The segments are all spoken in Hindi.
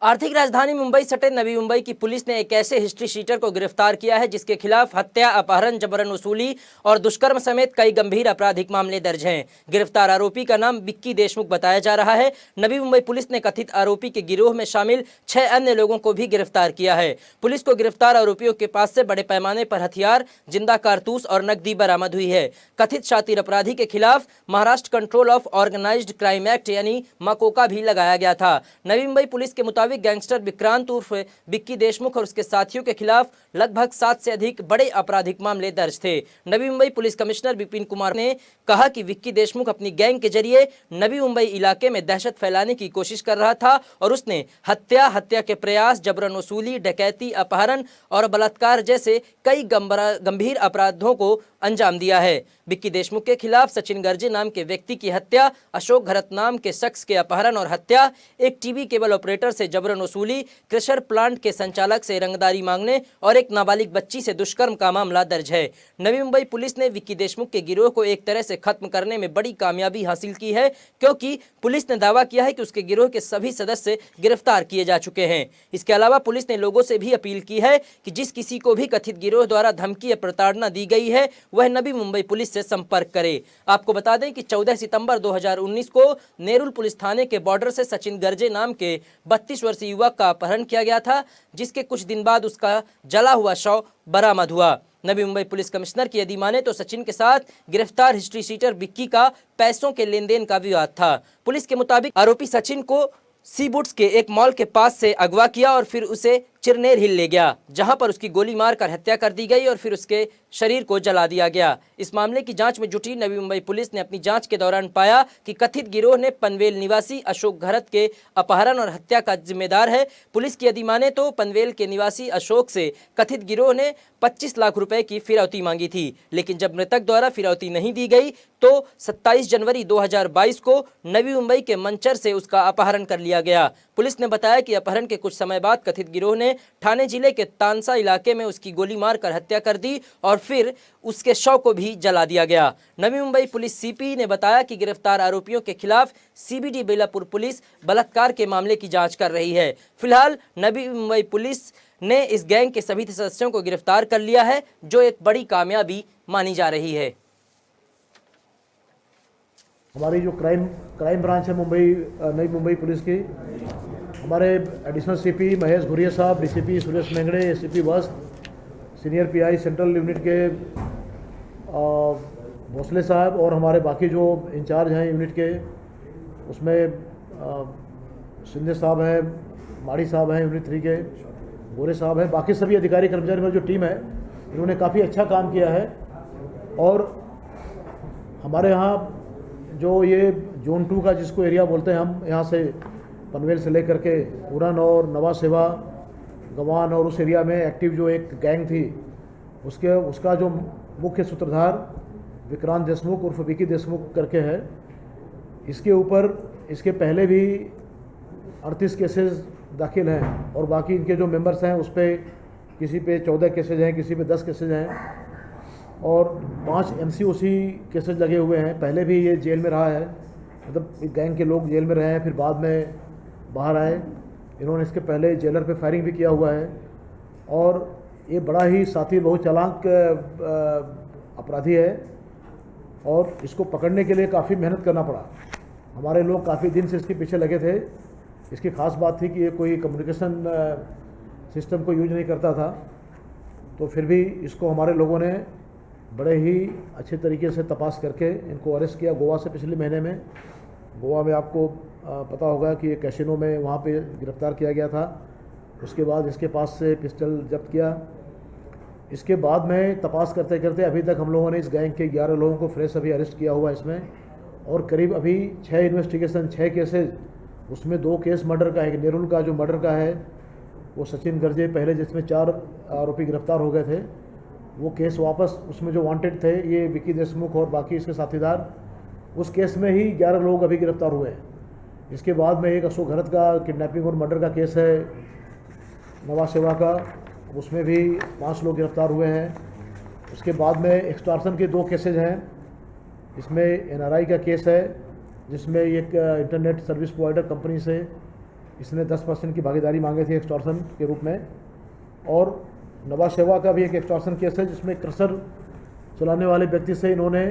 आर्थिक राजधानी मुंबई सटे नवी मुंबई की पुलिस ने एक ऐसे हिस्ट्री शीटर को गिरफ्तार किया है जिसके खिलाफ हत्या, अपहरण, जबरन वसूली और दुष्कर्म समेत कई गंभीर आपराधिक मामले दर्ज हैं। गिरफ्तार आरोपी का नाम विक्की देशमुख बताया जा रहा है। नवी मुंबई पुलिस ने कथित आरोपी के गिरोह में शामिल 6 अन्य लोगों को भी गिरफ्तार किया है। पुलिस को गिरफ्तार आरोपियों के पास से बड़े पैमाने पर हथियार, जिंदा कारतूस और नकदी बरामद हुई है। कथित शातिर अपराधी के खिलाफ Maharashtra Control of Organised Crime Act यानी मकोका भी लगाया गया था। नवी मुंबई पुलिस के मुताबिक गैंगस्टर विक्रांत उर्फ विक्की देशमुख और उसके साथियों के खिलाफ लगभग 7 से अधिक बड़े आपराधिक मामले दर्ज थे। नवी मुंबई पुलिस कमिश्नर विपिन कुमार ने कहा कि विक्की देशमुख अपनी गैंग के जरिए नवी मुंबई इलाके में दहशत फैलाने की कोशिश कर रहा था और उसने हत्या के प्रयास, जबरन वसूली, डकैती, अपहरण और बलात्कार जैसे कई गंभीर अपराधों को अंजाम दिया है। विक्की देशमुख के खिलाफ सचिन गर्जे नाम के व्यक्ति की हत्या, अशोक घरत नाम के शख्स के अपहरण और हत्या, एक टीवी केबल ऑपरेटर से जबरन वसूली, क्रशर प्लांट के संचालक से रंगदारी मांगने और एक नाबालिग बच्ची से दुष्कर्म का मामला दर्ज है। नवी मुंबई पुलिस ने विक्की देशमुख के गिरोह को एक तरह से खत्म करने में बड़ी कामयाबी हासिल की है, क्योंकि पुलिस ने दावा किया है कि उसके गिरोह के सभी सदस्य गिरफ्तार किए जा चुके हैं। इसके अलावा पुलिस ने लोगों से भी अपील की है कि जिस किसी को भी कथित गिरोह द्वारा धमकी या प्रताड़ना दी गई है वह नवी मुंबई पुलिस से संपर्क करे। आपको बता दें कि 14 सितंबर 2019 को नेरुल पुलिस थाने के बॉर्डर से सचिन गर्जे नाम के 32 वर्षीय युवक का अपहरण किया गया था, जिसके कुछ दिन बाद उसका जला हुआ शव बरामद हुआ। नवी मुंबई पुलिस कमिश्नर की यदि माने तो सचिन के साथ गिरफ्तार हिस्ट्री शीटर विक्की का पैसों के लेन देन का विवाद था। पुलिस के मुताबिक आरोपी सचिन को सीबुट्स के एक मॉल के पास से अगवा किया और फिर उसे चिरनेर हिल ले गया, जहां पर उसकी गोली मारकर हत्या कर दी गई और फिर उसके शरीर को जला दिया गया। इस मामले की जांच में जुटी नवी मुंबई पुलिस ने अपनी जांच के दौरान पाया कि कथित गिरोह ने पनवेल निवासी अशोक घरत के अपहरण और हत्या का जिम्मेदार है। पुलिस की यदि माने तो पनवेल के निवासी अशोक से कथित गिरोह ने 25 लाख रुपए की फिरौती मांगी थी, लेकिन जब मृतक द्वारा फिरौती नहीं दी गई तो 27 जनवरी 2022 को नवी मुंबई के मंचर से उसका अपहरण कर लिया गया। पुलिस ने बताया कि अपहरण के कुछ समय बाद कथित गिरोह ने ठाणे जिले के तानसा इलाके में उसकी गोली मारकर हत्या कर दी और फिर उसके शव को भी जला दिया गया। नवी मुंबई पुलिस सीपी ने बताया कि गिरफ्तार आरोपियों के खिलाफ सीबीडी बेलापुर पुलिस बलात्कार के मामले की जांच कर रही है। फिलहाल नवी मुंबई पुलिस ने इस गैंग के सभी सदस्यों को गिरफ्तार कर लिया है, जो एक बड़ी कामयाबी मानी जा रही है। हमारी जो क्राइम ब्रांच है नई मुंबई पुलिस की, हमारे एडिशनल सीपी महेश घुरिया साहब, DCP Suresh Mengade, ACP west, senior PI central unit के भोसले साहब और हमारे बाकी जो इंचार्ज हैं यूनिट के, उसमें सिंधे साहब हैं, माड़ी साहब हैं यूनिट 3 के, गोरे साहब हैं, बाकी सभी अधिकारी कर्मचारी मेरी जो टीम है इन्होंने काफ़ी अच्छा काम किया है। और हमारे यहाँ जो ये जोन 2 का जिसको एरिया बोलते हैं हम, यहाँ से पनवेल से लेकर के उड़न और नवा सेवा, गवान और उस एरिया में एक्टिव जो एक गैंग थी उसका जो मुख्य सूत्रधार विक्रांत देशमुख उर्फ विक्की देशमुख करके है। इसके ऊपर इसके पहले भी 38 केसेस दाखिल हैं और बाकी इनके जो मेंबर्स हैं उस पर किसी पे 14 केसेज हैं, किसी पे 10 केसेज हैं और 5 MCOC केसेज लगे हुए हैं। पहले भी ये जेल में रहा है, मतलब गैंग के लोग जेल में रहे हैं, फिर बाद में बाहर आए। इन्होंने इसके पहले जेलर पे फायरिंग भी किया हुआ है और ये बड़ा ही साथी बहुत चालाक अपराधी है और इसको पकड़ने के लिए काफ़ी मेहनत करना पड़ा। हमारे लोग काफ़ी दिन से इसके पीछे लगे थे। इसकी ख़ास बात थी कि ये कोई कम्युनिकेशन सिस्टम को यूज नहीं करता था, तो फिर भी इसको हमारे लोगों ने बड़े ही अच्छे तरीके से तपास करके इनको अरेस्ट किया गोवा से पिछले महीने में। गोवा में आपको पता होगा कि एक कैसीनो में वहाँ पे गिरफ्तार किया गया था। उसके बाद इसके पास से पिस्टल जब्त किया। इसके बाद में तपास करते करते अभी तक हम लोगों ने इस गैंग के 11 लोगों को फ्रेश अभी अरेस्ट किया हुआ इसमें और करीब अभी 6 इन्वेस्टिगेशन, 6 केसेज, उसमें 2 केस मर्डर का है। नेरुल का जो मर्डर का है वो सचिन गर्जे पहले जिसमें 4 आरोपी गिरफ्तार हो गए थे, वो केस वापस उसमें जो वांटेड थे ये विक्की देशमुख और बाकी इसके साथीदार, उस केस में ही 11 लोग अभी गिरफ्तार हुए हैं। इसके बाद में एक अशोक घरत का किडनैपिंग और मर्डर का केस है नवा सेवा का, उसमें भी 5 लोग गिरफ्तार हुए हैं। उसके बाद में एक्सटॉर्शन के 2 केसेज हैं। इसमें NRI का केस है जिसमें एक इंटरनेट सर्विस प्रोवाइडर कंपनी से इसने 10% की भागीदारी मांगी थी एक्सटॉर्शन के रूप में। और नवाज शहवा का भी एक एक्सटॉर्शन केस है जिसमें क्रशर चलाने वाले व्यक्ति से इन्होंने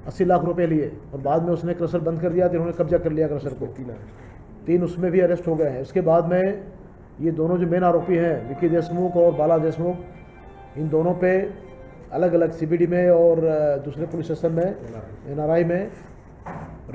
80 लाख रुपए लिए और बाद में उसने क्रशर बंद कर दिया तो इन्होंने कब्जा कर लिया क्रशर को। 3 उसमें भी अरेस्ट हो गए हैं। इसके बाद में ये दोनों जो मेन आरोपी हैं विक्की देशमुख और बाला देशमुख, इन दोनों पे अलग अलग CBD में और दूसरे पुलिस स्टेशन में NRI में